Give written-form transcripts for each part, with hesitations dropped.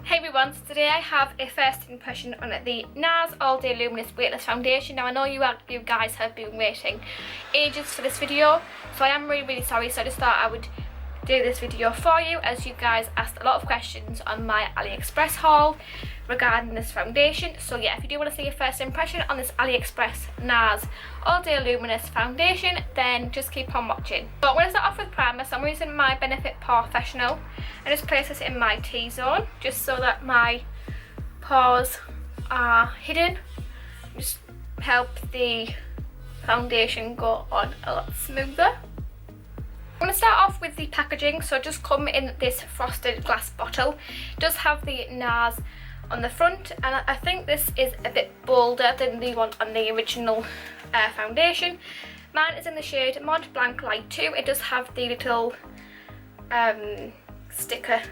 Hey everyone, so today I have a first impression on the Nars All Day Luminous Weightless Foundation. Now I know you guys have been waiting ages for this video, so I am really sorry. So I just thought I would do this video for you, as you guys asked a lot of questions on my AliExpress haul regarding this foundation. So yeah, if you do want to see a first impression on this AliExpress Nars All Day Luminous Foundation, then just keep on watching. So I'm going to start off with primer. So I'm using my Benefit Professional and just place this in my T-zone just so that my pores are hidden. Just help the foundation go on a lot smoother. I'm going to start off with the packaging. So just come in this frosted glass bottle. It does have the Nars on the front, and I think this is a bit bolder than the one on the original foundation. Mine is in the shade Mont Blanc Light 2. It does have the little sticker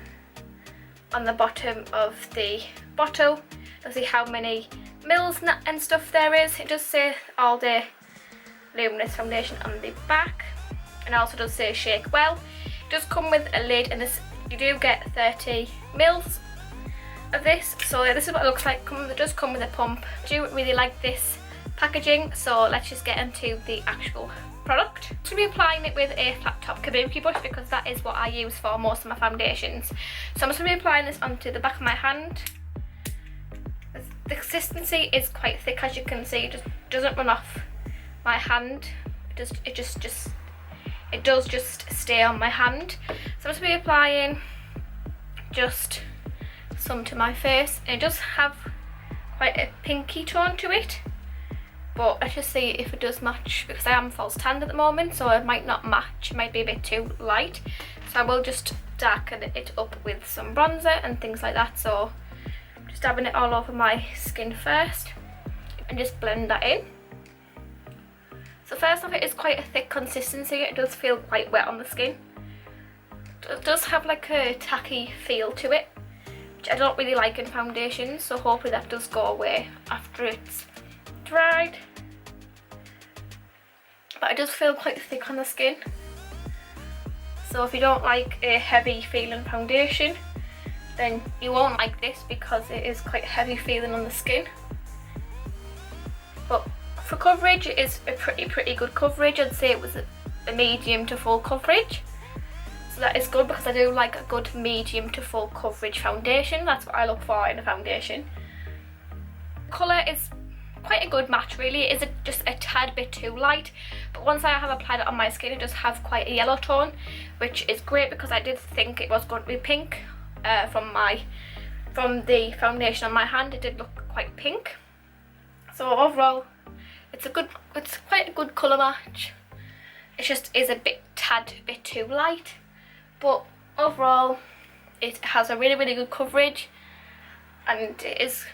on the bottom of the bottle. You'll see how many mils and stuff there is. It does say All Day Luminous Foundation on the back, and also does say shake well. It does come with a lid, and this you do get 30 mils of this. So this is what it looks like. It does come with a pump. I do really like this packaging, so let's just get into the actual product. I'm going to be applying it with a flat top kabuki brush because that is what I use for most of my foundations. So I'm just going to be applying this onto the back of my hand. The consistency is quite thick, as you can see. It just doesn't run off my hand. It does just stay on my hand. So I'm just going to be applying just some to my face, and it does have quite a pinky tone to it, but let's just see if it does match, because I am false tanned at the moment, so it might not match. It might be a bit too light, so I will just darken it up with some bronzer and things like that. So I'm just dabbing it all over my skin first and just blend that in. So first off, it is quite a thick consistency. It does feel quite wet on the skin. It does have like a tacky feel to it, which I don't really like in foundations, so hopefully that does go away after it's dried. But it does feel quite thick on the skin, so if you don't like a heavy feeling foundation, then you won't like this because it is quite heavy feeling on the skin. But for coverage, it is a pretty good coverage. I'd say it was a medium to full coverage. So that is good, because I do like a good medium to full coverage foundation. That's what I look for in a foundation. Colour is quite a good match really. It is just a tad bit too light, but once I have applied it on my skin, it does have quite a yellow tone, which is great because I did think it was going to be pink from the foundation on my hand. It did look quite pink. So overall, it's quite a good colour match. It just is a tad bit too light. But overall, it has a really good coverage, and it is,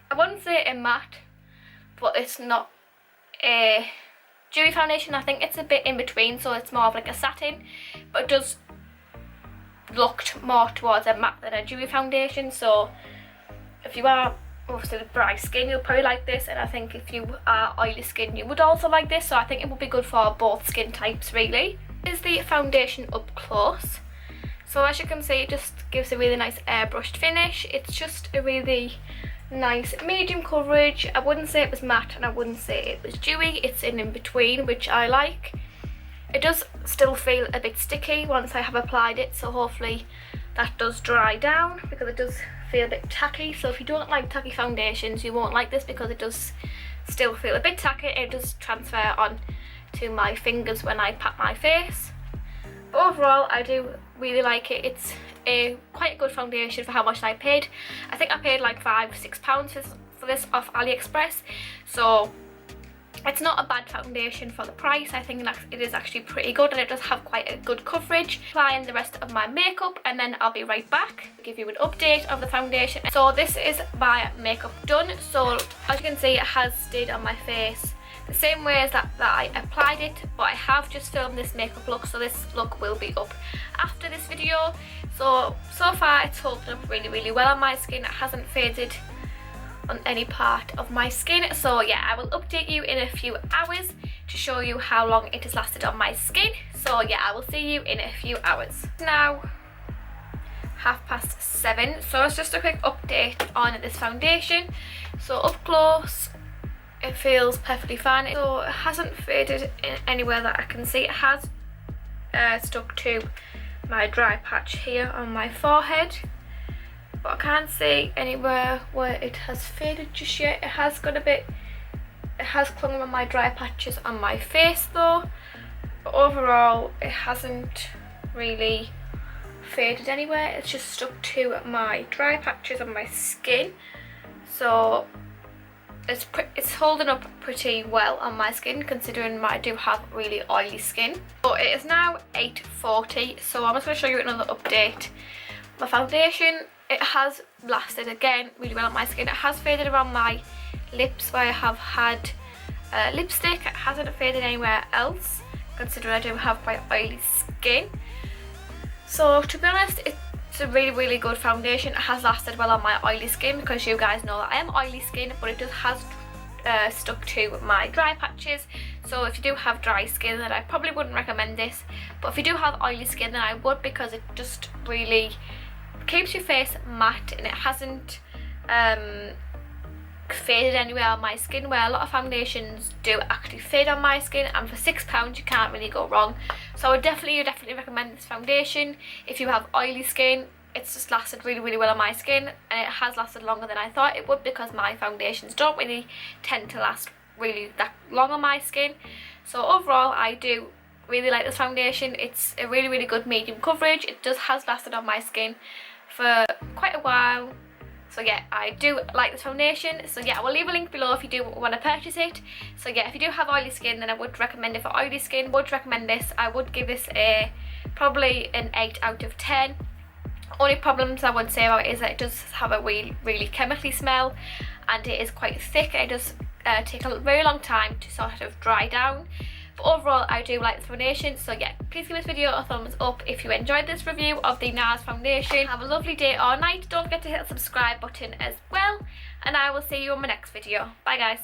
I wouldn't say a matte, but it's not a dewy foundation. I think it's a bit in between, so it's more of like a satin, but it does look more towards a matte than a dewy foundation. So if you are obviously dry skin, you'll probably like this, and I think if you are oily skin, you would also like this. So I think it would be good for both skin types really. This is the foundation up close. So as you can see, it just gives a really nice airbrushed finish. It's just a really nice medium coverage. I wouldn't say it was matte, and I wouldn't say it was dewy. It's in between, which I like. It does still feel a bit sticky once I have applied it, so hopefully that does dry down, because it does feel a bit tacky. So if you don't like tacky foundations, you won't like this, because it does still feel a bit tacky. It does transfer on to my fingers when I pat my face. But overall, I do really like it. It's quite a good foundation for how much I paid. I think I paid like £5-6 for this off AliExpress, so it's not a bad foundation for the price. I think it is actually pretty good, and it does have quite a good coverage. Applying the rest of my makeup, and then I'll be right back to give you an update of the foundation. So this is my makeup done. So as you can see, it has stayed on my face the same way as that I applied it, but I have just filmed this makeup look, so this look will be up after this video. So far it's holding up really well on my skin. It hasn't faded on any part of my skin. So yeah, I will update you in a few hours to show you how long it has lasted on my skin. So yeah, I will see you in a few hours. Now 7:30. So it's just a quick update on this foundation. So up close, it feels perfectly fine. So it hasn't faded in anywhere that I can see. It has stuck to my dry patch here on my forehead, but I can't see anywhere where it has faded just yet. It has got a bit, it has clung on my dry patches on my face though, but overall it hasn't really faded anywhere. It's just stuck to my dry patches on my skin, so it's holding up pretty well on my skin, considering I do have really oily skin. So it is now 8:40, so I'm just going to show you another update. My foundation, it has lasted again really well on my skin. It has faded around my lips where I have had lipstick. It hasn't faded anywhere else, considering I do have quite oily skin. So to be honest, it's a really good foundation. It has lasted well on my oily skin, because you guys know that I am oily skin, but it just has stuck to my dry patches. So if you do have dry skin, then I probably wouldn't recommend this, but if you do have oily skin, then I would, because it just really keeps your face matte, and it hasn't faded anywhere on my skin, where a lot of foundations do actually fade on my skin, and for £6 you can't really go wrong. So I would definitely recommend this foundation if you have oily skin. It's just lasted really well on my skin, and it has lasted longer than I thought it would, because my foundations don't really tend to last really that long on my skin. So overall, I do really like this foundation. It's a really good medium coverage. It just has lasted on my skin for quite a while. So yeah, I do like this foundation. So yeah, I will leave a link below if you do want to purchase it. So yeah, if you do have oily skin, then I would recommend it. For oily skin, would recommend this. I would give this probably an 8 out of 10. Only problems I would say about it is that it does have a really chemically smell, and it is quite thick, and it does take a very long time to sort of dry down. But overall, I do like this foundation. So yeah, please give this video a thumbs up if you enjoyed this review of the Nars foundation. Have a lovely day or night. Don't forget to hit the subscribe button as well, and I will see you on my next video. Bye guys.